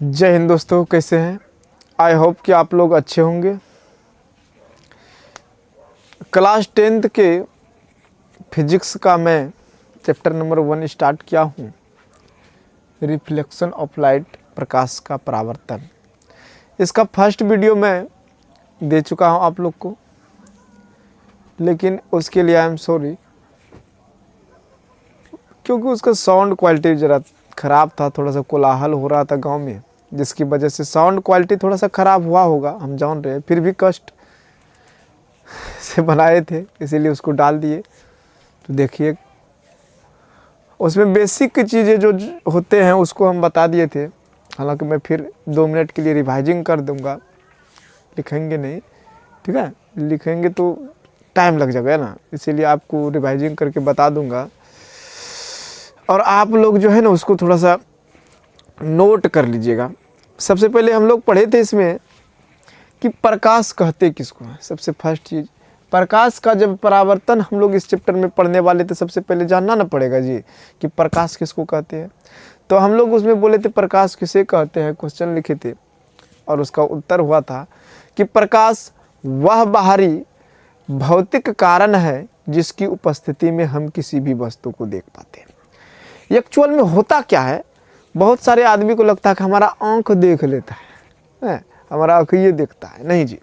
जय हिंद दोस्तों, कैसे हैं? आई होप कि आप लोग अच्छे होंगे। क्लास 10th के फिजिक्स का मैं चैप्टर नंबर 1 स्टार्ट किया हूँ, रिफ्लेक्शन ऑफ लाइट, प्रकाश का परावर्तन। इसका फर्स्ट वीडियो मैं दे चुका हूँ आप लोग को, लेकिन उसके लिए आई एम सॉरी, क्योंकि उसका साउंड क्वालिटी ज़रा ख़राब था। थोड़ा सा कोलाहल हो रहा था गांव में, जिसकी वजह से साउंड क्वालिटी थोड़ा सा ख़राब हुआ होगा, हम जान रहे हैं। फिर भी कष्ट से बनाए थे, इसीलिए उसको डाल दिए। तो देखिए, उसमें बेसिक चीज़ें जो होते हैं उसको हम बता दिए थे। हालांकि मैं फिर 2 मिनट के लिए रिवाइजिंग कर दूंगा, लिखेंगे नहीं, ठीक है? लिखेंगे तो टाइम लग जाएगा ना, इसीलिए आपको रिवाइजिंग करके बता दूंगा। और आप लोग जो है ना उसको थोड़ा सा नोट कर लीजिएगा। सबसे पहले हम लोग पढ़े थे इसमें कि प्रकाश कहते किसको हैं। सबसे फर्स्ट चीज़, प्रकाश का जब परावर्तन हम लोग इस चैप्टर में पढ़ने वाले थे, सबसे पहले जानना ना पड़ेगा जी कि प्रकाश किसको कहते हैं। तो हम लोग उसमें बोले थे प्रकाश किसे कहते हैं, क्वेश्चन लिखे थे और उसका उत्तर हुआ था कि प्रकाश वह बाहरी भौतिक कारण है जिसकी उपस्थिति में हम किसी भी वस्तु को देख पाते हैं। एक्चुअल में होता क्या है, बहुत सारे आदमी को लगता है कि हमारा आँख देख लेता है, हमारा आँख ये देखता है। नहीं जी,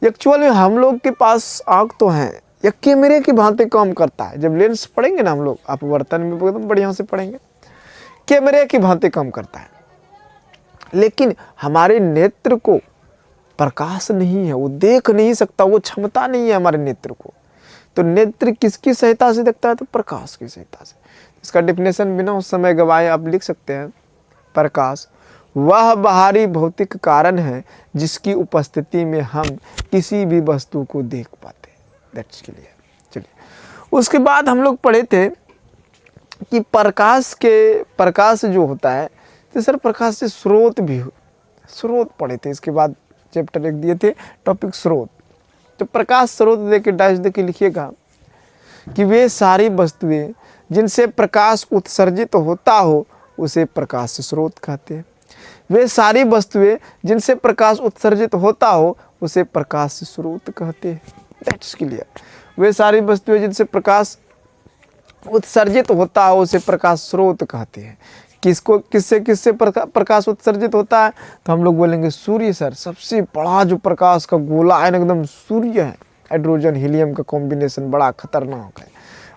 एक्चुअल में हम लोग के पास आँख तो है, या कैमरे की भांति काम करता है। जब लेंस पढ़ेंगे ना हम लोग, आप वर्तन में एकदम बढ़िया से पढ़ेंगे, कैमरे की भांति काम करता है। लेकिन हमारे नेत्र को प्रकाश नहीं है, वो देख नहीं सकता, वो क्षमता नहीं है हमारे नेत्र को। तो नेत्र किसकी सहायता से देखता है? तो प्रकाश की सहायता से। इसका डेफिनेशन बिना उस समय गवाए आप लिख सकते हैं, प्रकाश वह बाहरी भौतिक कारण है जिसकी उपस्थिति में हम किसी भी वस्तु को देख पाते हैं। That's clear. चलिए, उसके बाद हम लोग पढ़े थे कि प्रकाश जो होता है, तो सर प्रकाश से स्रोत भी, स्रोत पढ़े थे। इसके बाद चैप्टर 1 दिए थे टॉपिक स्रोत। तो प्रकाश स्रोत दे के डैश दे के लिखिएगा कि वे सारी वस्तुएं जिनसे प्रकाश उत्सर्जित होता हो उसे प्रकाश स्रोत कहते हैं। वे सारी वस्तुएं जिनसे प्रकाश उत्सर्जित होता हो उसे प्रकाश स्रोत कहते हैं। That's clear. वे सारी वस्तुएं जिनसे प्रकाश उत्सर्जित होता हो उसे प्रकाश स्रोत कहते हैं। किससे प्रकाश उत्सर्जित होता है? तो हम लोग बोलेंगे सूर्य। सर सबसे बड़ा जो प्रकाश का गोला है एकदम सूर्य है। हाइड्रोजन हीलियम का कॉम्बिनेशन बड़ा खतरनाक है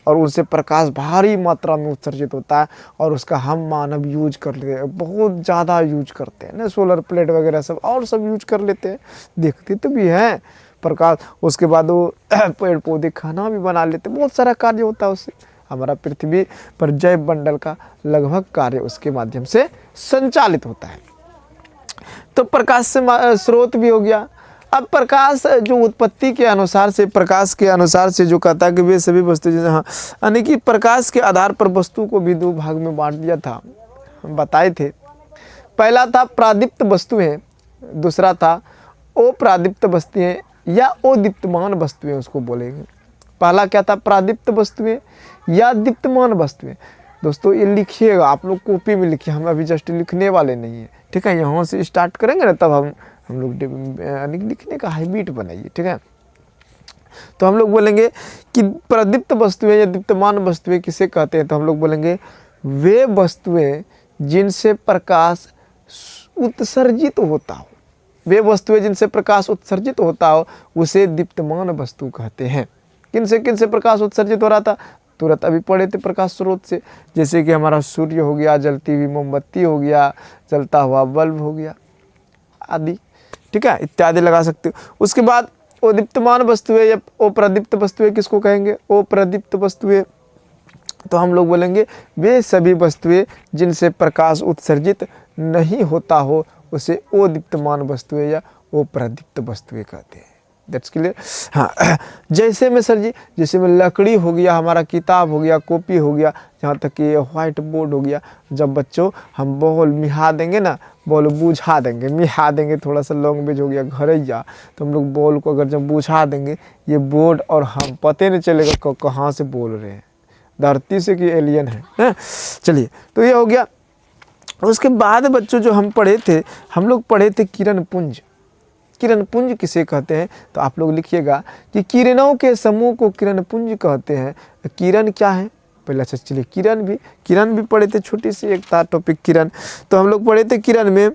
और उससे प्रकाश भारी मात्रा में उत्सर्जित होता है और उसका हम मानव यूज कर लेते हैं, बहुत ज़्यादा यूज करते हैं ना। सोलर प्लेट वगैरह सब और सब यूज कर लेते हैं, देखते तो भी हैं प्रकाश। उसके बाद वो पेड़ पौधे खाना भी बना लेते हैं, बहुत सारा कार्य होता है उससे। हमारा पृथ्वी पर जैव मंडल का लगभग कार्य उसके माध्यम से संचालित होता है। तो प्रकाश से स्रोत भी हो गया। अब प्रकाश जो उत्पत्ति के अनुसार से, प्रकाश के अनुसार से जो कहता है कि वे सभी वस्तु जैसे, हाँ, यानी कि प्रकाश के आधार पर वस्तु को भी 2 भाग में बांट दिया था, हम बताए थे। पहला था प्रादीप्त वस्तुएं, दूसरा था अप्रादीप्त वस्तुएं या अदीप्तमान वस्तुएं, उसको बोलेंगे। पहला क्या था? प्रादीप्त वस्तुएं या दीप्तमान वस्तुएं। दोस्तों ये लिखिएगा, आप लोग कॉपी में लिखिए, हम अभी जस्ट लिखने वाले नहीं है, ठीक है? यहाँ से स्टार्ट करेंगे ना, तब हम लोग लिखने का हैबिट बनाइए, ठीक है? तो हम लोग बोलेंगे कि प्रदीप्त वस्तुएं या दीप्तमान वस्तुएं किसे कहते हैं? तो हम लोग बोलेंगे वे वस्तुएं जिनसे प्रकाश उत्सर्जित होता हो, वे वस्तुएं जिनसे प्रकाश उत्सर्जित होता हो उसे दीप्तमान वस्तु कहते हैं। किनसे प्रकाश उत्सर्जित हो रहा था? तुरंत अभी पढ़े थे, प्रकाश स्रोत से। जैसे कि हमारा सूर्य हो गया, जलती हुई मोमबत्ती हो गया, जलता हुआ बल्ब हो गया आदि, ठीक है? इत्यादि लगा सकते हो। उसके बाद अदीप्तमान वस्तुएं या अप्रदीप्त वस्तुएं किसको कहेंगे? अप्रदीप्त वस्तुएं, तो हम लोग बोलेंगे वे सभी वस्तुएं जिनसे प्रकाश उत्सर्जित नहीं होता हो उसे अदीप्तमान वस्तुएं या अप्रदीप्त वस्तुएं कहते हैं। That's clear. हाँ, जैसे में सर जी, जैसे में लकड़ी हो गया, हमारा किताब हो गया, कॉपी हो गया, जहाँ तक कि व्हाइट बोर्ड हो गया। जब बच्चों हम बॉल मिहा देंगे ना, बॉल बुझा देंगे, मिहा देंगे, थोड़ा सा लैंग्वेज हो गया घरैया, तो हम लोग बॉल को अगर जब बुझा देंगे, ये बोर्ड और हम पते नहीं चलेगा कहाँ से बोल रहे हैं, धरती से कि एलियन है। चलिए, तो ये हो गया उसके बाद बच्चों जो हम पढ़े थे, हम लोग पढ़े थे किरण पुंज। किरण पुंज किसे कहते हैं, तो आप लोग लिखिएगा कि किरणों के समूह को किरण पुंज कहते हैं। किरण क्या है पहले, अच्छा चलिए किरण भी पढ़े थे, छोटी सी एक था टॉपिक किरण। तो हम लोग पढ़े थे किरण में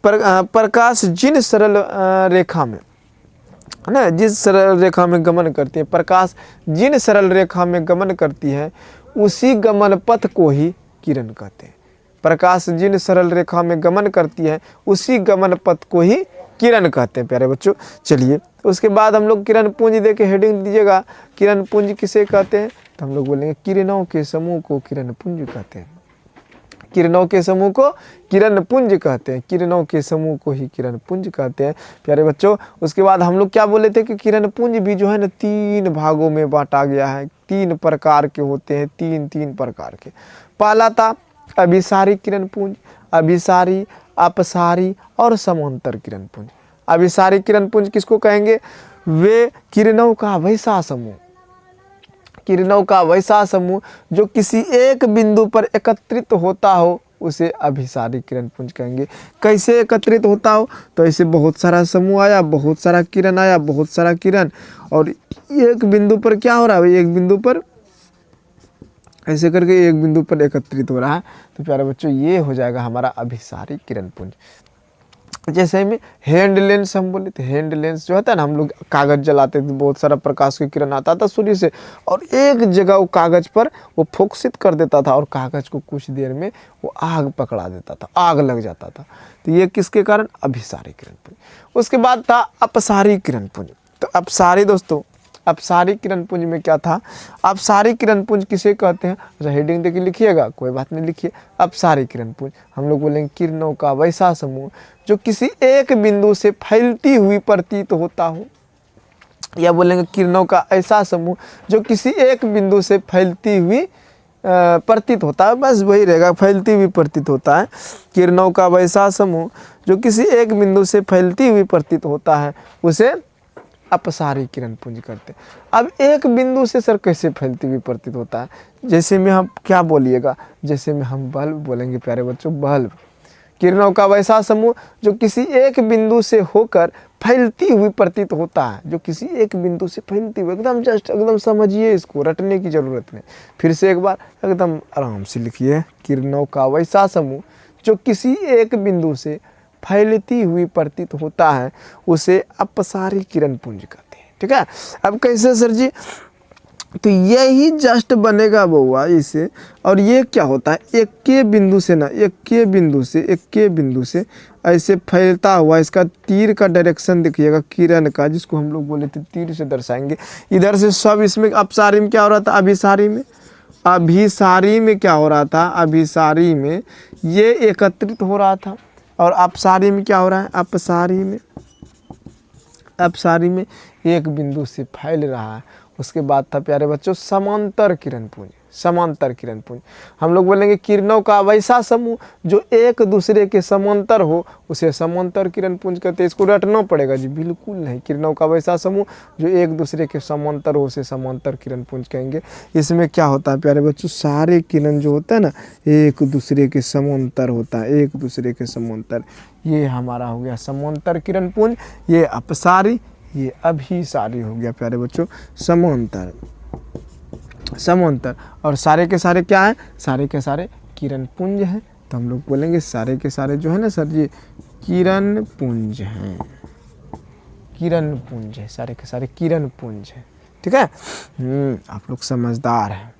प्रकाश जिन सरल रेखा में, है ना, जिस सरल रेखा में गमन करती है, प्रकाश जिन सरल रेखा में गमन करती है उसी गमन पथ को ही किरण कहते हैं। प्रकाश जिन सरल रेखा में गमन करती है उसी गमन पथ को ही किरण कहते हैं प्यारे बच्चों। चलिए उसके बाद हम लोग किरण पुंज दे के हेडिंग दीजिएगा, किरण पुंज किसे कहते हैं, तो हम लोग बोलेंगे किरणों के समूह को किरण पुंज कहते हैं। किरणों के समूह को किरण पुंज कहते हैं, किरणों के समूह को ही किरण पुंज कहते हैं प्यारे बच्चों। उसके बाद हम लोग क्या बोले थे कि किरण पुंज भी जो है ना 3 भागों में बांटा गया है, 3 प्रकार के होते हैं, 3 प्रकार के। पहला था अभिसारी किरण पुंज, अभिसारी, अपसारी और समांतर किरण पुंज। अभिसारी किरण पुंज किसको कहेंगे, वे किरणों का वैसा समूह, किरणों का वैसा समूह जो किसी एक बिंदु पर एकत्रित होता हो उसे अभिसारी किरण पुंज कहेंगे। कैसे एकत्रित होता हो, तो ऐसे बहुत सारा समूह आया, बहुत सारा किरण आया, बहुत सारा किरण, और एक बिंदु पर क्या हो रहा है, एक बिंदु पर ऐसे करके एक बिंदु पर एकत्रित हो रहा है। तो प्यारे बच्चों ये हो जाएगा हमारा अभिसारी किरण पुंज। जैसे में हैंड लेंस हम बोले थे, हैंड लेंस जो होता है ना, हम लोग कागज जलाते थे, बहुत सारा प्रकाश की किरण आता था सूर्य से और एक जगह वो कागज पर वो फोकसित कर देता था और कागज को कुछ देर में वो आग पकड़ा देता था, आग लग जाता था। तो ये किसके कारण, अभिसारी किरण पुंज। उसके बाद था अपसारी किरण पुंज। तो अपसारी दोस्तों, अपसारी किरण पुंज में क्या था, अपसारी किरण पुंज किसे कहते हैं, हेडिंग देके लिखिएगा, कोई बात नहीं लिखिए। अपसारी किरण पुंज हम लोग बोलेंगे किरणों का वैसा समूह जो किसी एक बिंदु से फैलती हुई प्रतीत होता हो, या बोलेंगे किरणों का ऐसा समूह जो किसी एक बिंदु से फैलती हुई प्रतीत होता है, बस वही रहेगा, फैलती हुई प्रतीत होता है। किरणों का वैसा समूह जो किसी एक बिंदु से फैलती हुई प्रतीत होता है उसे अपसारी किरण पुंज करते हैं। अब एक बिंदु से सर कैसे फैलती हुई प्रतीत होता है, जैसे में हम क्या बोलिएगा, जैसे में हम बल्ब बोलेंगे प्यारे बच्चों, बल्ब। किरणों का वैसा समूह जो किसी एक बिंदु से होकर फैलती हुई प्रतीत होता है, जो किसी एक बिंदु से फैलती हुई, एकदम जस्ट एकदम समझिए, इसको रटने की जरूरत नहीं, फिर से एक बार एकदम आराम से लिखिए। किरणों का वैसा समूह जो किसी एक बिंदु से फैलती हुई प्रतीत होता है उसे अपसारी किरण पुंज कहते हैं। ठीक है, अब कैसे सर जी, तो यही जस्ट बनेगा बउआ इसे, और ये क्या होता है, एक के बिंदु से ना, एक के बिंदु से ऐसे फैलता हुआ, इसका तीर का डायरेक्शन देखिएगा किरण का, जिसको हम लोग बोले थे तीर से दर्शाएंगे, इधर से सब। इसमें अपसारी में क्या हो रहा था, अभिसारी में क्या हो रहा था, अभिसारी में ये एकत्रित हो रहा था, और अपसारी में क्या हो रहा है, अपसारी में एक बिंदु से फैल रहा है। उसके बाद था प्यारे बच्चों समांतर किरण पुंज। समांतर किरण पुंज हम लोग बोलेंगे किरणों का वैसा समूह जो एक दूसरे के समांतर हो उसे समांतर किरण पुंज कहते हैं। इसको रटना पड़ेगा जी, बिल्कुल नहीं। किरणों का वैसा समूह जो एक दूसरे के समांतर हो उसे समांतर किरण पुंज कहेंगे। इसमें क्या होता है प्यारे बच्चों, सारे किरण जो होता है ना एक दूसरे के समांतर होता है, एक दूसरे के समांतर। ये हमारा हो गया समांतर किरण पुंज, ये अपसारी, ये अभिसारी हो गया प्यारे बच्चों समांतर। समांतर और सारे के सारे क्या है, सारे के सारे किरण पुंज हैं। तो हम लोग बोलेंगे सारे के सारे जो है ना सर जी किरण पुंज हैं, किरण पुंज है, सारे के सारे किरण पुंज हैं। ठीक है, आप लोग समझदार हैं।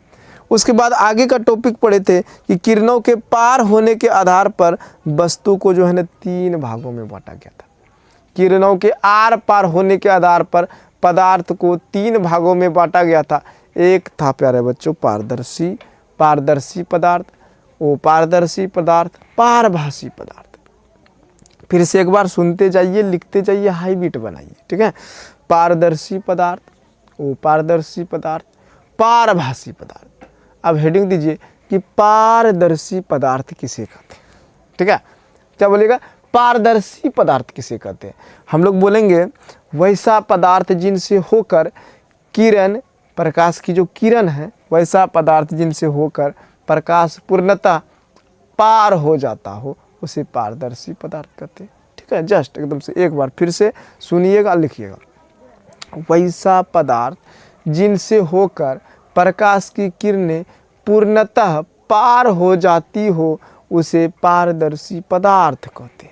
उसके बाद आगे का टॉपिक पढ़े थे कि किरणों के पार होने के आधार पर वस्तु को जो है ना 3 भागों में बांटा गया था। किरणों के आर पार होने के आधार पर पदार्थ को 3 भागों में बांटा गया था। एक था प्यारे बच्चों पारदर्शी पदार्थ, वो पारदर्शी पदार्थ, पारभासी पदार्थ। फिर से एक बार सुनते जाइए, लिखते जाइए, हाई बीट बनाइए। ठीक है, पारदर्शी पदार्थ, वो पारदर्शी पदार्थ, पारभासी पदार्थ। अब हेडिंग दीजिए कि पारदर्शी पदार्थ किसे कहते हैं। ठीक है, क्या बोलेगा, पारदर्शी पदार्थ किसे कहते हैं। हम लोग बोलेंगे वैसा पदार्थ जिनसे होकर किरण, प्रकाश की जो किरण है, वैसा पदार्थ जिनसे होकर प्रकाश पूर्णतः पार हो जाता हो उसे पारदर्शी पदार्थ कहते हैं। ठीक है, जस्ट एकदम से एक बार फिर से सुनिएगा, लिखिएगा। वैसा पदार्थ जिनसे होकर प्रकाश की किरणें पूर्णतः पार हो जाती हो उसे पारदर्शी पदार्थ कहते हैं।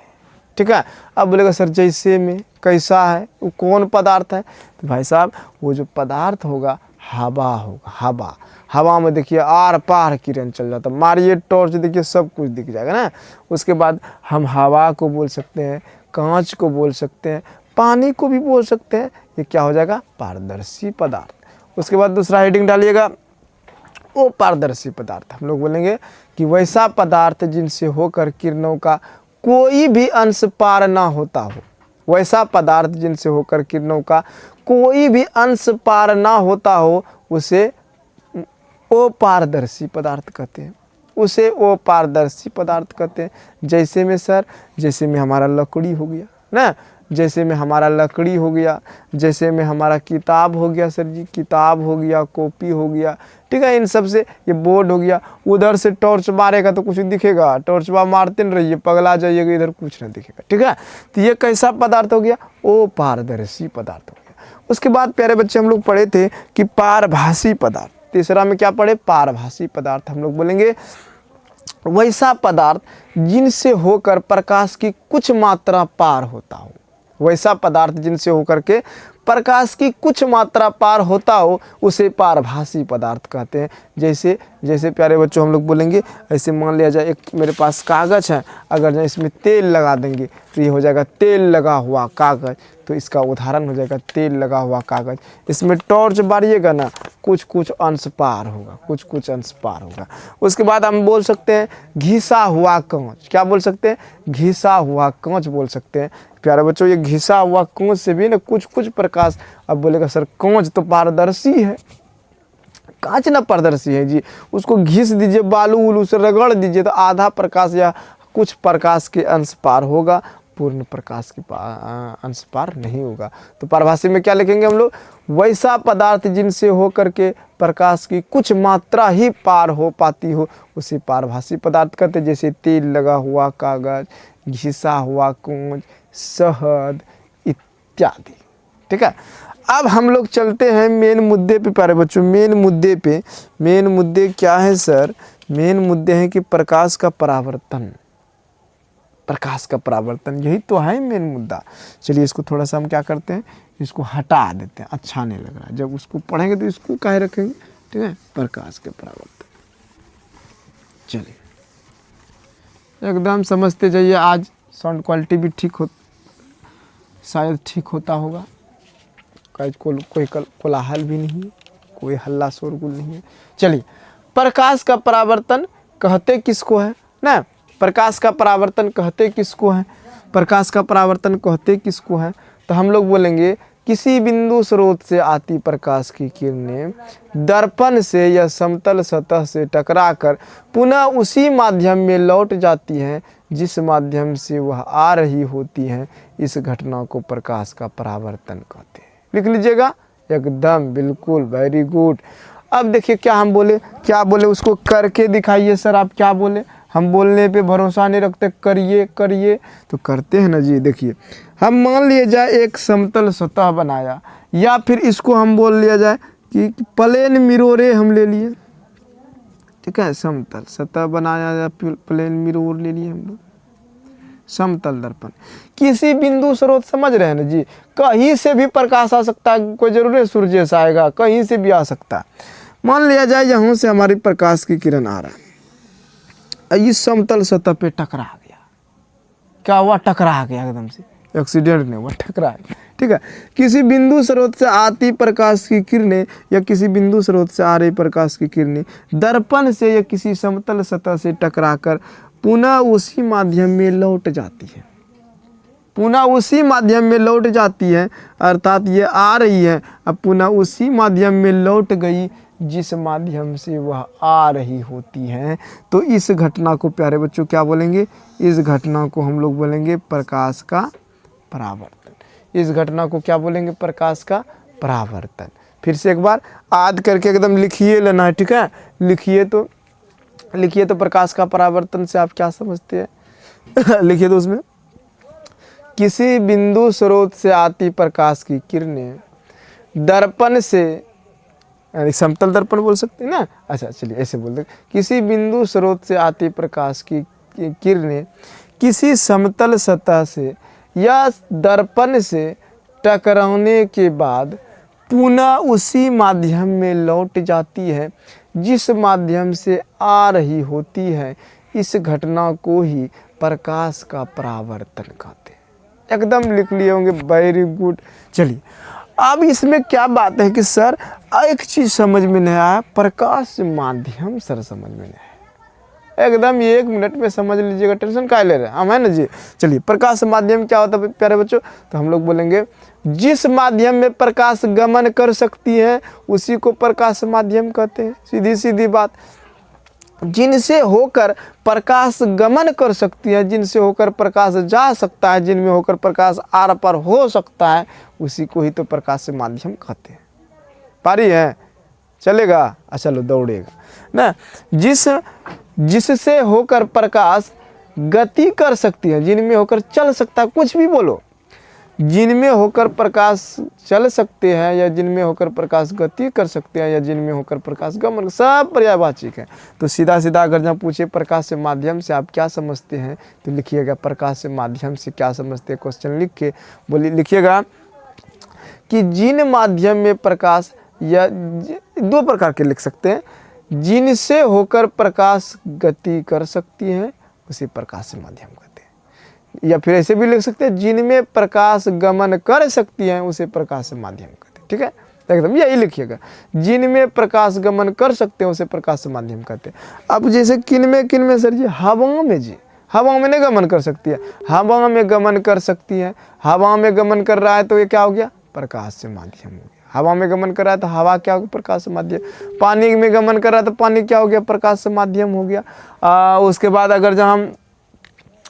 ठीक है, अब बोलेगा सर जैसे में कैसा है, वो कौन पदार्थ है? तो भाई साहब वो जो पदार्थ होगा हवा होगा। हवा, हवा में देखिए आर पार किरण चल जाता, मारिए टॉर्च देखिए सब कुछ दिख जाएगा ना। उसके बाद हम हवा को बोल सकते हैं, कांच को बोल सकते हैं, पानी को भी बोल सकते हैं। ये क्या हो जाएगा? पारदर्शी पदार्थ। उसके बाद दूसरा हेडिंग डालिएगा, वो पारदर्शी पदार्थ। हम लोग बोलेंगे कि वैसा पदार्थ जिनसे होकर किरणों का कोई भी अंश पार ना होता हो। वैसा पदार्थ जिनसे होकर किरणों का कोई भी अंश पार ना होता हो उसे अपारदर्शी पदार्थ कहते हैं। उसे अपारदर्शी पदार्थ कहते हैं। जैसे में सर, जैसे में हमारा लकड़ी हो गया ना, जैसे में हमारा लकड़ी हो गया, जैसे में हमारा किताब हो गया सर जी, किताब हो गया, कॉपी हो गया। ठीक है, इन सब से ये बोर्ड हो गया। उधर से टॉर्च मारेगा तो कुछ दिखेगा, टॉर्च मारते न रहिए, पगला जाइएगा, इधर कुछ नहीं दिखेगा। ठीक है, तो ये कैसा पदार्थ हो गया? वो पारदर्शी पदार्थ हो गया। उसके बाद प्यारे बच्चे हम लोग पढ़े थे कि पारभासी पदार्थ। तीसरा में क्या पढ़े? पारभासी पदार्थ। हम लोग बोलेंगे वैसा पदार्थ जिनसे होकर प्रकाश की कुछ मात्रा पार होता हो। वैसा पदार्थ जिनसे होकर के प्रकाश की कुछ मात्रा पार होता हो उसे पारभासी पदार्थ कहते हैं। जैसे जैसे प्यारे बच्चों हम लोग बोलेंगे, ऐसे मान लिया जाए एक मेरे पास कागज़ है, अगर जो इसमें तेल लगा देंगे तो ये हो जाएगा तेल लगा हुआ कागज़। तो इसका उदाहरण हो जाएगा तेल लगा हुआ कागज़। इसमें टॉर्च बारिएगा ना, कुछ कुछ अंश पार होगा, कुछ कुछ अंश पार होगा। उसके बाद हम बोल सकते हैं घिसा हुआ कांच। क्या बोल सकते हैं? घिसा हुआ कांच बोल सकते हैं। प्यारे बच्चों ये घिसा हुआ कांच से भी ना कुछ कुछ प्रकाश। अब बोलेगा सर कांच तो पारदर्शी है, कांच ना पारदर्शी है जी, उसको घिस दीजिए, बालू उलू से रगड़ दीजिए तो आधा प्रकाश या कुछ प्रकाश के अंश पार होगा, पूर्ण प्रकाश के अंश पार नहीं होगा। तो पारभासी में क्या लिखेंगे हम लोग? वैसा पदार्थ जिनसे होकर के प्रकाश की कुछ मात्रा ही पार हो पाती हो उसे पारभासी पदार्थ कहते हैं। जैसे तेल लगा हुआ कागज, घिसा हुआ कांच, शहद इत्यादि। ठीक है, अब हम लोग चलते हैं मेन मुद्दे पे प्यारे बच्चों। मेन मुद्दे पे, मेन मुद्दे क्या है सर? मेन मुद्दे हैं कि प्रकाश का परावर्तन। प्रकाश का परावर्तन यही तो है मेन मुद्दा। चलिए इसको थोड़ा सा हम क्या करते हैं, इसको हटा देते हैं, अच्छा नहीं लग रहा है। जब उसको पढ़ेंगे तो इसको काहे रखेंगे? ठीक है, प्रकाश का परावर्तन। चलिए एकदम समझते जाइए। आज साउंड क्वालिटी भी ठीक हो, शायद ठीक होता होगा। कोई कोलाहल भी नहीं है, कोई हल्ला शोरगुल नहीं है। चलिए, प्रकाश का परावर्तन कहते किसको है ना? प्रकाश का परावर्तन कहते किसको है? प्रकाश का परावर्तन कहते किसको है? तो हम लोग बोलेंगे किसी बिंदु स्रोत से आती प्रकाश की किरणें दर्पण से या समतल सतह से टकराकर पुनः उसी माध्यम में लौट जाती हैं जिस माध्यम से वह आ रही होती हैं। इस घटना को प्रकाश का परावर्तन कहते हैं। लिख लीजिएगा एकदम, बिल्कुल, वेरी गुड। अब देखिए क्या हम बोले, क्या बोले उसको करके दिखाइए सर। आप क्या बोले? हम बोलने पे भरोसा नहीं रखते, करिए करिए तो करते हैं ना जी। देखिए हम मान लिया जाए एक समतल सतह बनाया, या फिर इसको हम बोल लिया जाए कि प्लेन मिररे हम ले लिए। ठीक है, समतल सतह बनाया या प्लेन मिरर ले लिए हम लोग, समतल दर्पण। किसी बिंदु स्रोत, समझ रहे हैं ना जी, कहीं से भी प्रकाश आ सकता है, कोई जरूरी है सूर्य से आएगा, कहीं से भी आ सकता है। मान लिया जाए यहाँ से हमारी प्रकाश की किरण आ रहा है, इस समतल सतह पे टकरा गया। क्या हुआ? टकरा गया, एकदम से एक्सीडेंट नहीं हुआ, टकरा गया। ठीक है, किसी बिंदु स्रोत से आती प्रकाश की किरणें या किसी बिंदु स्रोत से आ रही प्रकाश की किरणें दर्पण से या किसी समतल सतह से टकराकर पुनः उसी माध्यम में लौट जाती है। पुनः उसी माध्यम में लौट जाती है, अर्थात ये आ रही है, अब पुनः उसी माध्यम में लौट गई जिस माध्यम से वह आ रही होती हैं। तो इस घटना को प्यारे बच्चों क्या बोलेंगे? इस घटना को हम लोग बोलेंगे प्रकाश का परावर्तन। इस घटना को क्या बोलेंगे? प्रकाश का परावर्तन। फिर से एक बार याद करके एकदम लिखिए लेना है। ठीक है, लिखिए तो लिखिए तो प्रकाश का परावर्तन से आप क्या समझते हैं? लिखिए तो उसमें, किसी बिंदु स्रोत से आती प्रकाश की किरणें दर्पण से, समतल दर्पण बोल सकते हैं ना, अच्छा चलिए ऐसे बोल दे, किसी बिंदु स्रोत से आती प्रकाश की किरणें किसी समतल सतह से या दर्पण से टकराने के बाद पुनः उसी माध्यम में लौट जाती है जिस माध्यम से आ रही होती है। इस घटना को ही प्रकाश का परावर्तन कहते हैं। एकदम लिख लिए होंगे, वेरी गुड। चलिए अब इसमें क्या बात है कि सर एक चीज़ समझ में नहीं आया, प्रकाश माध्यम सर समझ में नहीं आया। एकदम 1 मिनट में समझ लीजिएगा, टेंशन काहे ले रहे हैं हम, है ना जी। चलिए प्रकाश माध्यम क्या होता है प्यारे बच्चों, तो हम लोग बोलेंगे जिस माध्यम में प्रकाश गमन कर सकती है उसी को प्रकाश माध्यम कहते हैं। सीधी सीधी बात, जिनसे होकर प्रकाश गमन कर सकती है, जिनसे होकर प्रकाश जा सकता है, जिनमें होकर प्रकाश आर पार हो सकता है, उसी को ही तो प्रकाश माध्यम कहते हैं। पारी है, चलेगा? अच्छा लो दौड़ेगा ना। जिससे होकर प्रकाश गति कर सकती है, जिनमें होकर चल सकता है, कुछ भी बोलो, जिनमें होकर प्रकाश चल सकते हैं या जिनमें होकर प्रकाश गति कर सकते हैं या जिनमें होकर प्रकाश गमन, सब पर्यायवाची है। तो सीधा सीधा अगर जब पूछे प्रकाश से माध्यम से आप क्या समझते हैं तो लिखिएगा प्रकाश से माध्यम से क्या समझते हैं, क्वेश्चन लिख के बोलिए, लिखिएगा कि जिन माध्यम में प्रकाश, या 2 प्रकार के लिख सकते हैं, जिनसे होकर प्रकाश गति कर सकती है उसी प्रकाश से माध्यम कहते हैं, या फिर ऐसे भी लिख सकते हैं जिनमें प्रकाश गमन कर सकती है उसे प्रकाश से माध्यम कहते हैं। ठीक है, एकदम यही लिखिएगा, जिनमें प्रकाश गमन कर सकते हैं उसे प्रकाश से माध्यम कहते हैं। अब जैसे किनमें सर जी, हवाओं में जी, हवाओं में नहीं गमन कर सकती है, हवाओं में गमन कर सकती है, हवाओं में गमन कर रहा है तो ये क्या हो गया, प्रकाश से माध्यम हो गया। हवा में गमन कर रहा है तो हवा क्या हो गया, प्रकाश से माध्यम। पानी में गमन कर रहा है तो पानी क्या हो गया, प्रकाश से माध्यम हो गया। उसके बाद अगर जब हम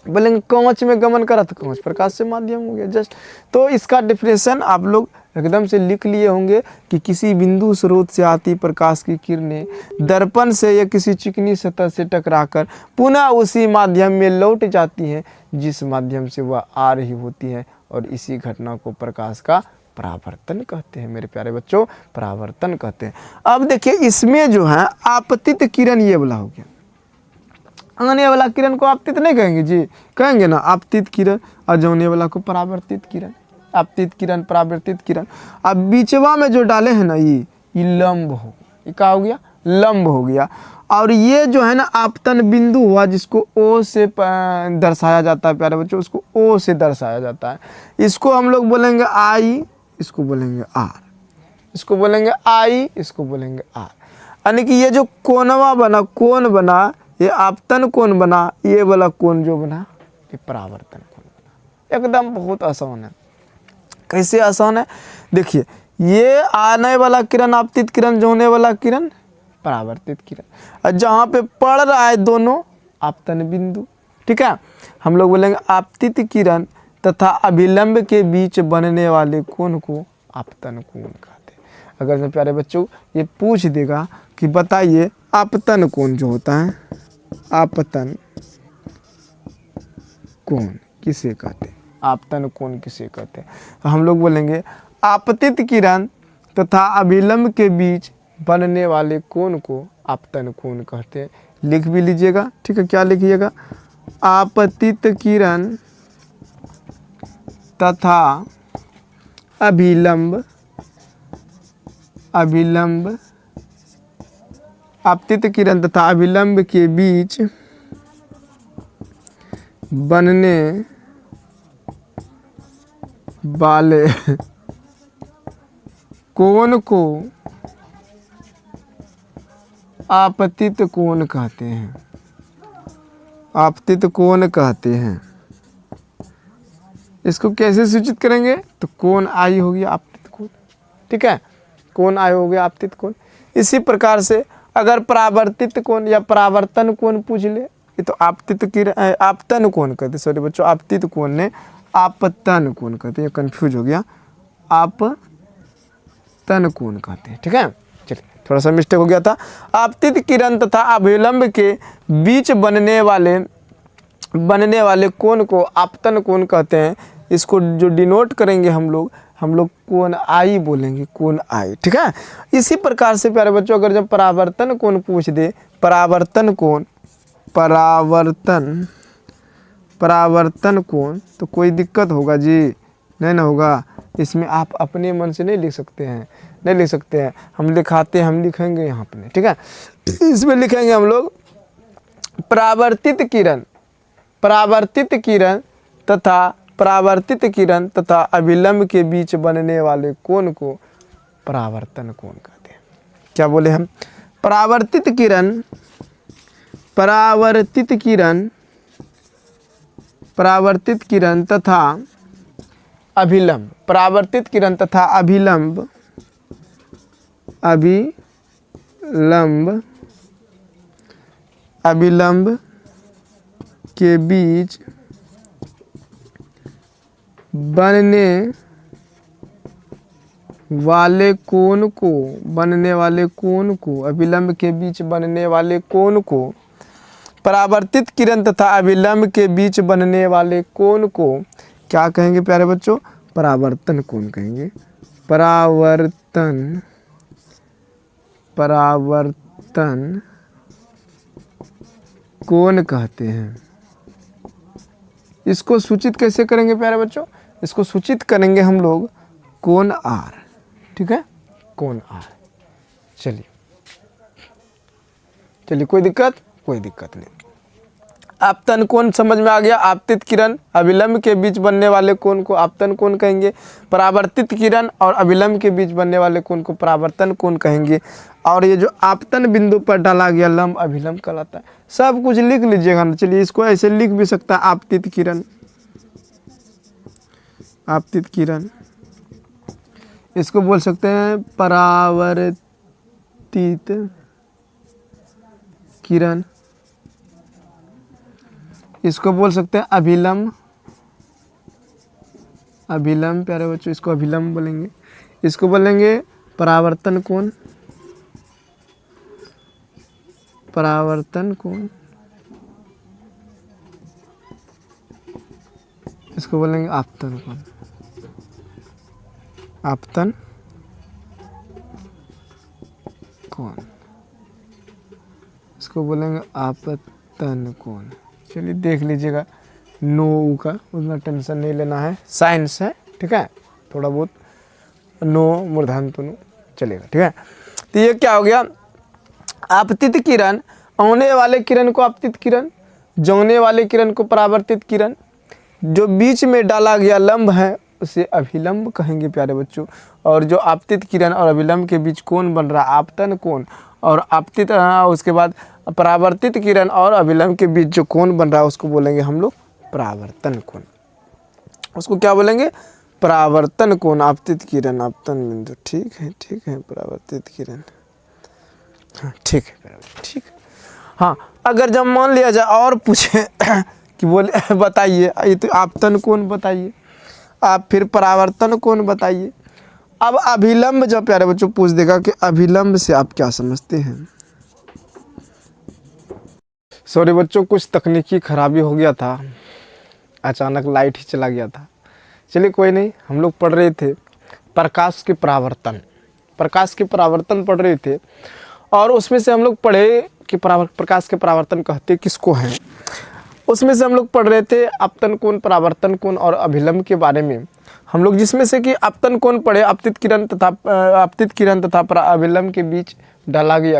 बोलेंगे कांच में गमन करा तो कांच प्रकाश से माध्यम हो गया। जस्ट तो इसका डिफिनेशन आप लोग एकदम से लिख लिए होंगे कि किसी बिंदु स्रोत से आती प्रकाश की किरणें दर्पण से या किसी चिकनी सतह से टकराकर पुनः उसी माध्यम में लौट जाती हैं जिस माध्यम से वह आ रही होती है, और इसी घटना को प्रकाश का परावर्तन कहते हैं। मेरे प्यारे बच्चों, परावर्तन कहते हैं। अब देखिए इसमें जो है आपतित किरण ये वाला हो गया, आने वाला किरण को आपतित नहीं कहेंगे जी, कहेंगे ना आपतित किरण, और जाने वाला को परावर्तित किरण। आपतित किरण, परावर्तित किरण। अब बीचवा में जो डाले हैं ना ये लंब हो, ये क्या हो गया, लंब हो गया। और ये जो है ना आपतन बिंदु हुआ जिसको ओ से दर्शाया जाता है प्यारे बच्चों, उसको ओ से दर्शाया जाता है। इसको हम लोग बोलेंगे आई, इसको बोलेंगे आर, इसको बोलेंगे आई, इसको बोलेंगे आर। यानी कि ये जो कोनवा बना, कोण बना, ये आपतन कोण बना, ये वाला कोण जो बना ये परावर्तन कोण बना। एकदम बहुत आसान है। कैसे आसान है, देखिए ये आने वाला किरण आपतित किरण, जो होने वाला किरण परावर्तित किरण, और जहाँ पे पड़ रहा है दोनों आपतन बिंदु। ठीक है, हम लोग बोलेंगे आपतित किरण तथा अभिलंब के बीच बनने वाले कोण को आपतन कोण कहते हैं। अगर से प्यारे बच्चों ये पूछ देगा कि बताइए आपतन कोण जो होता है, आपतन कोण किसे कहते हैं, आपतन कोण किसे कहते हैं, तो हम लोग बोलेंगे आपतित किरण तथा अभिलंब के बीच बनने वाले कोण को आपतन कोण कहते हैं। लिख भी लीजिएगा, ठीक है, क्या लिखिएगा, आपतित किरण तथा अभिलंब, अभिलंब, आपतित किरण तथा अभिलंब के बीच बनने वाले कोण को आपतित कोण कहते हैं, आपतित कोण कहते हैं। इसको कैसे सूचित करेंगे, तो कोण आई हो गया आपतित कोण। ठीक है, कोण आई हो गया आपतित कोण। इसी प्रकार से अगर परावर्तित कोण या परावर्तन कोण पूछ ले, ये तो आपतित किरण, आपतन कोण कहते हैं, सॉरी बच्चों, आपतित कोण ने आपतन कोण कहते हैं, कंफ्यूज हो गया, आपतन कोण कहते हैं। ठीक है, चलिए थोड़ा सा मिस्टेक हो गया था। आपतित किरण तथा अभिलंब के बीच बनने वाले कोण को आपतन कोण कहते हैं। इसको जो डिनोट करेंगे हम लोग कोण आई बोलेंगे, कोण आई, ठीक है। इसी प्रकार से प्यारे बच्चों अगर जब परावर्तन कोण पूछ दे, परावर्तन कोण, तो कोई दिक्कत होगा जी? नहीं ना होगा। इसमें आप अपने मन से नहीं लिख सकते हैं, हम लिखेंगे यहाँ पे, ठीक है। इसमें लिखेंगे हम लोग परावर्तित किरण तथा अभिलंब के बीच बनने वाले कोण को परावर्तन कोण कहते हैं। क्या बोले हम? परावर्तित किरण तथा अभिलंब के बीच बनने वाले कोण को अभिलंब के बीच बनने वाले कोण को परावर्तित किरण तथा अभिलंब के बीच बनने वाले कोण को क्या कहेंगे प्यारे बच्चों? परावर्तन कोण कहेंगे। परावर्तन कोण कहते हैं। इसको सूचित कैसे करेंगे प्यारे बच्चों? इसको सूचित करेंगे हम लोग कोण आर, ठीक है, कोण आर। चलिए कोई दिक्कत नहीं। आपतन कोण समझ में आ गया। आपतित किरण अभिलंब के बीच बनने वाले कोण को आपतन कोण कहेंगे। परावर्तित किरण और अभिलंब के बीच बनने वाले कोण को परावर्तन कोण कहेंगे। और ये जो आपतन बिंदु पर डाला गया लंब अभिलंब कहलाता है। सब कुछ लिख लीजिएगा ना। चलिए इसको ऐसे लिख भी सकता है, आपतित किरण, इसको बोल सकते हैं परावर्तित किरण, इसको बोल सकते हैं अभिलंब प्यारे बच्चों, इसको अभिलंब बोलेंगे। इसको बोलेंगे परावर्तन कोण, इसको बोलेंगे आपतन कोण, इसको बोलेंगे आपतन कोण। चलिए देख लीजिएगा, नो का उतना टेंशन नहीं लेना है, साइंस है, ठीक है। थोड़ा बहुत नो मूर्धान्त नो चलेगा, ठीक है। तो ये क्या हो गया? आपतित किरण, आने वाले किरण को आपतित किरण, जाने वाले किरण को परावर्तित किरण, जो बीच में डाला गया लंब है उसे अभिलंब कहेंगे प्यारे बच्चों। और जो आपतित किरण और अभिलंब के बीच कोण बन रहा आपतन कोण, और आपतित उसके बाद परावर्तित किरण और अभिलंब के बीच जो कोण बन रहा है उसको बोलेंगे हम लोग परावर्तन कोण। उसको क्या बोलेंगे? परावर्तन कोण। आपतित किरण आपतन बिंदु, ठीक है, परावर्तित किरण, हाँ ठीक है। हाँ, अगर जब मान लिया जाए और पूछे कि बोले बताइए ये तो आपतन कोण बताइए, आप फिर परावर्तन कोण बताइए। अब अभिलंब जब प्यारे बच्चों पूछ देगा कि अभिलंब से आप क्या समझते हैं। सॉरी बच्चों, कुछ तकनीकी खराबी हो गया था, अचानक लाइट ही चला गया था। चलिए कोई नहीं, हम लोग पढ़ रहे थे प्रकाश के परावर्तन पढ़ रहे थे। और उसमें से हम लोग पढ़े कि प्रकाश के परावर्तन कहते किसको हैं। उसमें से हम लोग पढ़ रहे थे आपतन कोण, परावर्तन कोण और अभिलंब के बारे में हम लोग, जिसमें से कि आपतन कोण पढ़े आपतित किरण तथा अभिलंब के बीच डाला गया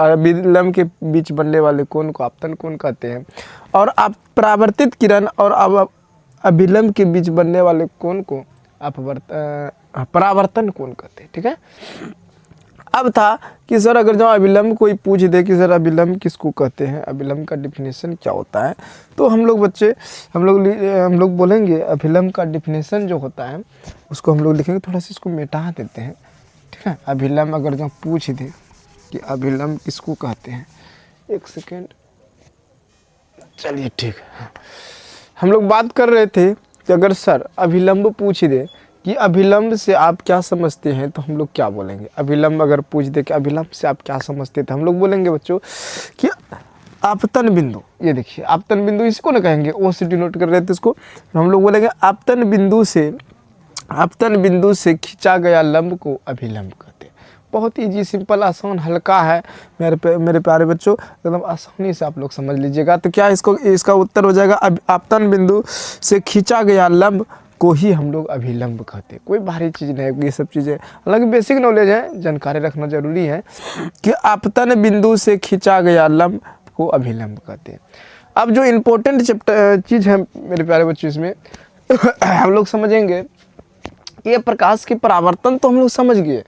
अभिलंब के बीच बनने वाले कोण को आपतन कोण कहते हैं। और आप परावर्तित किरण और अभिलंब के बीच बनने वाले कोण को परावर्तन कोण कहते हैं, ठीक है। अब था कि सर अगर जो अभिलंब कोई पूछ दे कि सर अभिलंब किसको कहते हैं, अभिलंब का डिफिनेशन क्या होता है, तो हम लोग बोलेंगे अभिलंब का डिफिनेशन जो होता है उसको हम लोग लिखेंगे। थोड़ा सा इसको मिटा देते हैं, ठीक है। अभिलंब अगर जो पूछ दे कि अभिलंब किसको कहते हैं, एक सेकेंड, चलिए ठीक है। हम लोग बात कर रहे थे कि अगर सर अभिलंब पूछ दे कि अभिलंब से आप क्या समझते हैं, तो हम लोग क्या बोलेंगे? अभिलंब अगर पूछ दे कि अभिलंब से आप क्या समझते हैं, तो हम लोग बोलेंगे बच्चों कि आपतन बिंदु। ये देखिए आपतन बिंदु, इसको ना कहेंगे, ओ से डिनोट कर रहे थे इसको, हम लोग बोलेंगे आपतन बिंदु से खींचा गया लंब को अभिलंब कहते हैं। बहुत ईजी, सिंपल, आसान, हल्का है मेरे प्यारे बच्चों, एकदम आसानी से आप लोग समझ लीजिएगा। तो क्या इसका उत्तर हो जाएगा आपतन बिंदु से खींचा गया लंब को ही हम लोग अभिलंब कहते हैं। कोई भारी चीज़ नहीं है ये सब चीज़ें, हालांकि बेसिक नॉलेज है, जानकारी रखना जरूरी है कि आपतन बिंदु से खींचा गया लंब को अभिलंब कहते हैं। अब जो इम्पोर्टेंट चीज़ है मेरे प्यारे बच्चों, इसमें हम लोग समझेंगे, ये प्रकाश की परावर्तन तो हम लोग समझ गए,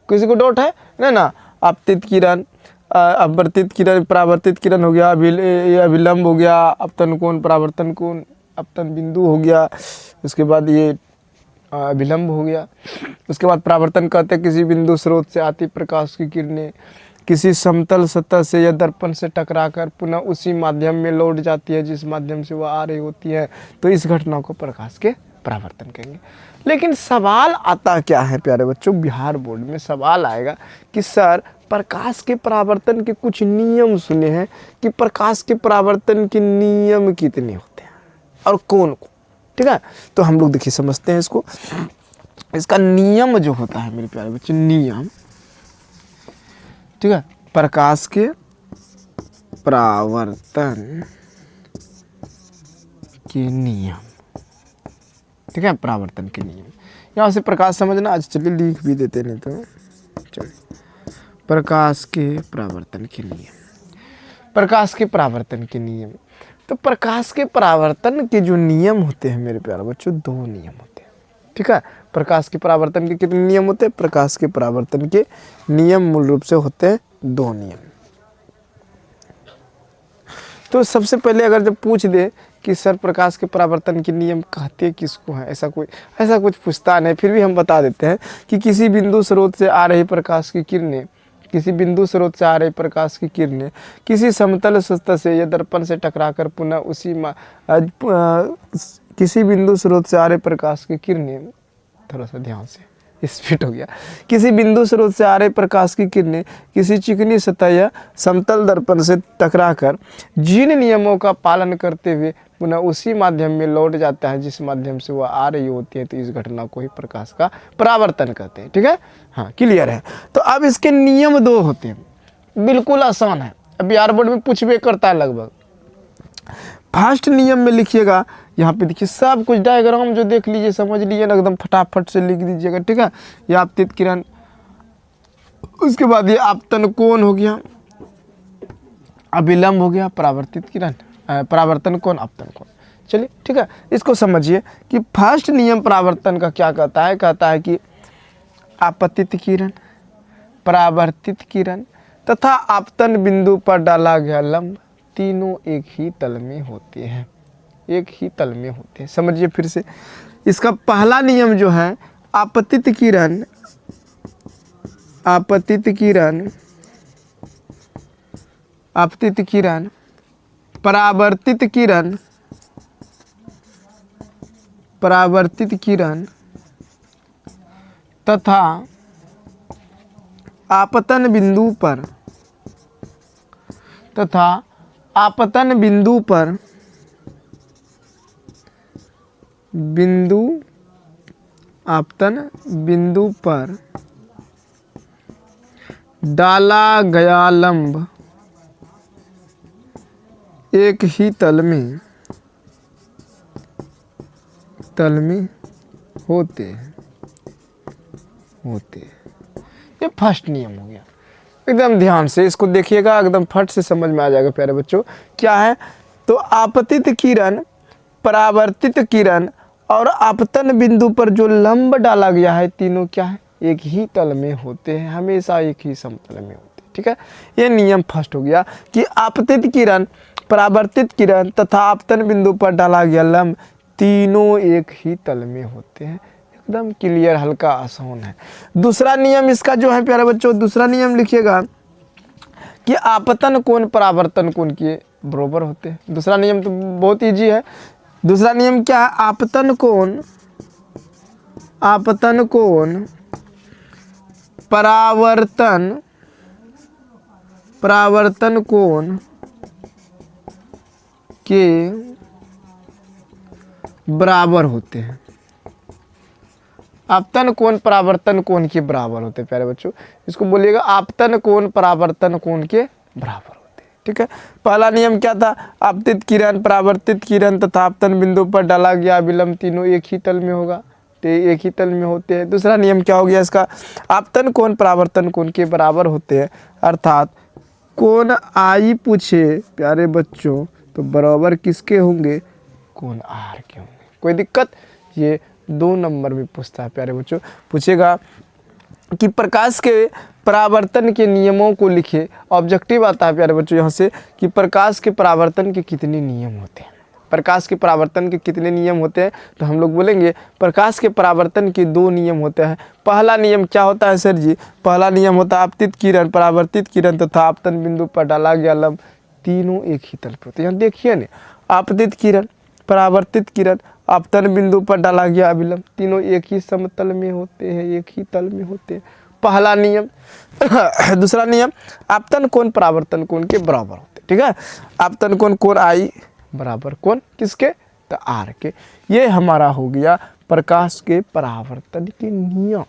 किसी को डाउट है ना? आपतित किरण, अपवर्तित किरण, परावर्तित किरण हो गया, अभिलंब हो गया, अपतन कोण, परावर्तन कोण, अपतन बिंदु हो गया, उसके बाद ये अभिलंब हो गया। उसके बाद परावर्तन कहते हैं किसी बिंदु स्रोत से आती प्रकाश की किरणें किसी समतल सतह से या दर्पण से टकराकर पुनः उसी माध्यम में लौट जाती है जिस माध्यम से वह आ रही होती है, तो इस घटना को प्रकाश के परावर्तन कहेंगे। लेकिन सवाल आता क्या है प्यारे बच्चों, बिहार बोर्ड में सवाल आएगा कि सर प्रकाश के परावर्तन के कुछ नियम सुने हैं कि प्रकाश के परावर्तन के नियम कितने होते हैं और कौन कौन, ठीक है? तो हम लोग देखिए समझते हैं इसको। इसका नियम जो होता है मेरे प्यारे बच्चे, नियम, ठीक है, प्रकाश के परावर्तन के नियम, ठीक है, परावर्तन के नियम। यहाँ से प्रकाश समझना, आज चलिए लिख भी देते, नहीं तो चलिए, प्रकाश के परावर्तन के नियम, प्रकाश के परावर्तन के नियम। तो प्रकाश के परावर्तन के जो नियम होते हैं मेरे प्यारे बच्चों, दो नियम होते हैं, ठीक है? प्रकाश के परावर्तन के कितने नियम होते हैं? प्रकाश के परावर्तन के नियम मूल रूप से होते हैं दो नियम। तो सबसे पहले अगर जब पूछ दे कि सर प्रकाश के परावर्तन के नियम कहते किसको है, ऐसा कुछ पूछता नहीं, फिर भी हम बता देते हैं कि किसी बिंदु स्रोत से आ रही प्रकाश की किरणें, किसी बिंदु स्रोत से आ रही प्रकाश की किरणें किसी समतल सतह से या दर्पण से टकराकर पुनः उसी किसी बिंदु स्रोत से आ रहे प्रकाश की किरणें, थोड़ा सा ध्यान से, स्पीड हो गया, किसी बिंदु स्रोत से आ रहे प्रकाश की किरणें किसी चिकनी सतह या समतल दर्पण से टकराकर जिन नियमों का पालन करते हुए पुनः उसी माध्यम में लौट जाता है जिस माध्यम से वह आ रही होती है, तो इस घटना को ही प्रकाश का परावर्तन कहते हैं, ठीक है? हाँ, क्लियर है। तो अब इसके नियम दो होते हैं, बिल्कुल आसान है, अब बिहार बोर्ड में पूछ भी करता है लगभग। फर्स्ट नियम में लिखिएगा, यहाँ पे देखिए सब कुछ डायग्राम जो देख लीजिए, समझ लीजिए ना, एकदम फटाफट से लिख दीजिएगा, ठीक है? ये आपतित किरण, उसके बाद ये आपतन कोण हो गया, अभिलंब हो गया, परावर्तित किरण, परावर्तन कोण, आपतन कोण। चलिए ठीक है, इसको समझिए कि फर्स्ट नियम परावर्तन का क्या कहता है? कहता है कि आपतित किरण, परावर्तित किरण तथा आपतन बिंदु पर डाला गया लंब तीनों एक ही तल में होते हैं, एक ही तल में होते हैं। समझिए फिर से, इसका पहला नियम जो है, आपतित किरण, आपतित किरण, आपतित किरण, परावर्तित किरण, परावर्तित किरण तथा आपतन बिंदु पर, तथा आपतन बिंदु पर, बिंदु, आपतन बिंदु पर डाला गया लंब एक ही तल में होते हैं, ये फर्स्ट नियम हो गया। एकदम ध्यान से इसको देखिएगा, एकदम फट से समझ में आ जाएगा प्यारे बच्चों। क्या है? तो आपतित किरण, परावर्तित किरण और आपतन बिंदु पर जो लंब डाला गया है, तीनों क्या है? एक ही तल में होते हैं, हमेशा एक ही समतल में होते हैं, ठीक है? ये नियम फर्स्ट हो गया कि आपतित किरण, परावर्तित किरण तथा आपतन बिंदु पर डाला गया लंब तीनों एक ही तल में होते हैं। एकदम क्लियर, हल्का, आसान है। दूसरा नियम इसका जो है प्यारे बच्चों, दूसरा नियम लिखिएगा कि आपतन कोण परावर्तन कोण के बराबर होते हैं। दूसरा नियम तो बहुत इजी है। दूसरा नियम क्या है? आपतन कोण, आपतन कोण परावर्तन कोण के बराबर होते हैं। आपतन कोण परावर्तन कोण के बराबर होते हैं प्यारे बच्चों, इसको बोलिएगा आपतन कोण परावर्तन कोण के बराबर होते हैं। ठीक है, पहला नियम क्या था, आपतित किरण परावर्तित किरण तथा आपतन बिंदु पर डाला गया अभिलंब तीनों एक ही तल में होगा, तो एक ही तल में होते हैं। दूसरा नियम क्या हो गया इसका, आपतन कोण परावर्तन कोण के बराबर होते हैं, अर्थात कोण आई पूछे प्यारे बच्चों तो बराबर किसके होंगे, कोण आर के होंगे। कोई दिक्कत, ये 2 नंबर में पूछता है प्यारे बच्चों, पूछेगा कि प्रकाश के परावर्तन के नियमों को लिखे। ऑब्जेक्टिव आता है प्यारे बच्चों यहाँ से कि प्रकाश के परावर्तन के कितने नियम होते हैं। प्रकाश के परावर्तन के कितने नियम होते हैं, तो हम लोग बोलेंगे प्रकाश के परावर्तन के 2 नियम होते हैं। पहला नियम क्या होता है सर जी, पहला नियम होता है आपतित किरण परावर्तित किरण तथा आपतन बिंदु पर डाला गया लंब तीनों एक ही तल पर होते हैं। यहाँ देखिए ना, आपतित किरण परावर्तित किरण आपतन बिंदु पर डाला गया अभिलंब तीनों एक ही समतल में होते हैं, एक ही तल में होते हैं, पहला नियम। दूसरा नियम, आपतन कोण परावर्तन कोण के बराबर होते हैं। ठीक है, आपतन कोण कोण आई बराबर कोण किसके, तो आर के। ये हमारा हो गया प्रकाश के परावर्तन के नियम।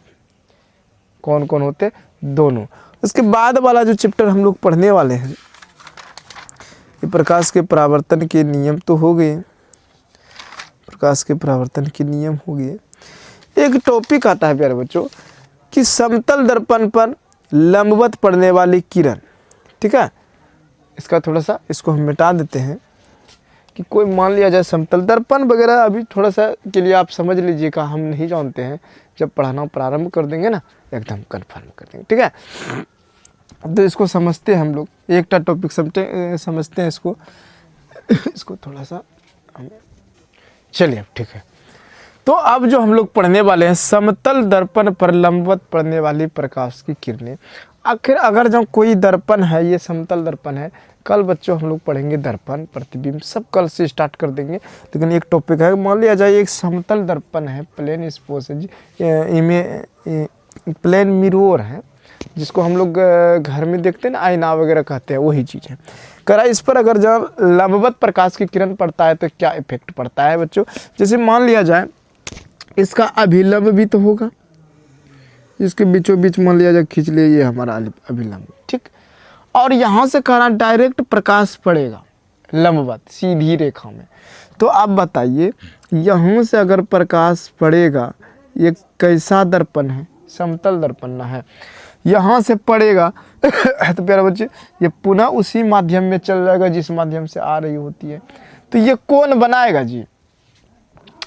कौन कौन होते, दोनों। उसके बाद वाला जो चैप्टर हम लोग पढ़ने वाले हैं, ये प्रकाश के परावर्तन के नियम तो हो गए, प्रकाश के परावर्तन के नियम हो गए। एक टॉपिक आता है प्यारे बच्चों कि समतल दर्पण पर लंबवत पड़ने वाली किरण। ठीक है, इसका थोड़ा सा इसको हम मिटा देते हैं कि कोई मान लिया जाए समतल दर्पण वगैरह, अभी थोड़ा सा के लिए आप समझ लीजिएगा, हम नहीं जानते हैं, जब पढ़ाना प्रारंभ कर देंगे ना एकदम कन्फर्म कर देंगे। ठीक है, तो इसको समझते हैं हम लोग, एक टॉपिक समझते हैं इसको इसको थोड़ा सा चलिए अब ठीक है। तो अब जो हम लोग पढ़ने वाले हैं समतल दर्पण पर लंबवत पड़ने वाली प्रकाश की किरणें। आखिर अगर जो कोई दर्पण है, ये समतल दर्पण है, कल बच्चों हम लोग पढ़ेंगे दर्पण प्रतिबिंब, सब कल से स्टार्ट कर देंगे। लेकिन एक टॉपिक है, मान लिया जाए एक समतल दर्पण है, प्लेन स्पोज प्लेन मिरर है, जिसको हम लोग घर में देखते हैं ना, आईना वगैरह कहते हैं, वही चीज़ है। करा इस पर अगर जब लंबवत प्रकाश की किरण पड़ता है तो क्या इफेक्ट पड़ता है बच्चों। जैसे मान लिया जाए इसका अभिलंब भी तो होगा, इसके बीचों बीच मान लिया जाए खींच लिए, ये हमारा अभिलंब, ठीक। और यहाँ से कहना डायरेक्ट प्रकाश पड़ेगा लंबवत सीधी रेखा में। तो आप बताइए यहाँ से अगर प्रकाश पड़ेगा, ये कैसा दर्पण है, समतल दर्पण ना है, यहाँ से पड़ेगा तो प्यारे बच्चे ये पुनः उसी माध्यम में चल जाएगा जिस माध्यम से आ रही होती है। तो ये कोण बनाएगा जी,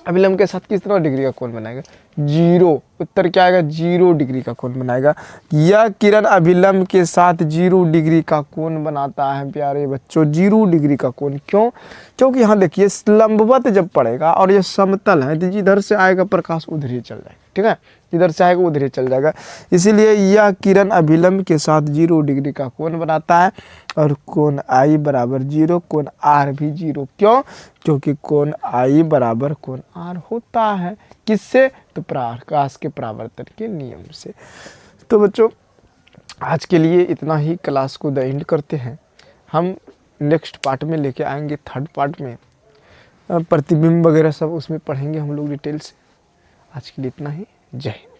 अभिलंब के साथ किस तरह डिग्री का कोण बनाएगा, 0। उत्तर क्या आएगा, 0 डिग्री का कोण बनाएगा। यह किरण अभिलंब के साथ 0 डिग्री का कोण बनाता है प्यारे बच्चों, 0 डिग्री का कोण। क्यों, क्योंकि यहाँ देखिए लंबवत जब पड़ेगा और ये समतल है, तो जिधर से आएगा प्रकाश उधर ही चल जाएगा, ठीक है, इधर से आएगा उधर ही चल जाएगा। इसीलिए यह किरण अभिलंब के साथ 0 डिग्री का कोण बनाता है और कोण आई बराबर 0, कोण आर भी 0। क्यों, क्योंकि कोण आई बराबर कोण आर होता है। किससे, तो प्रकाश के परावर्तन के नियम से। तो बच्चों आज के लिए इतना ही, क्लास को द एंड करते हैं। हम नेक्स्ट पार्ट में लेके आएंगे, 3rd पार्ट में प्रतिबिंब वगैरह सब उसमें पढ़ेंगे हम लोग डिटेल से। आज के लिए इतना ही, जय हिंद।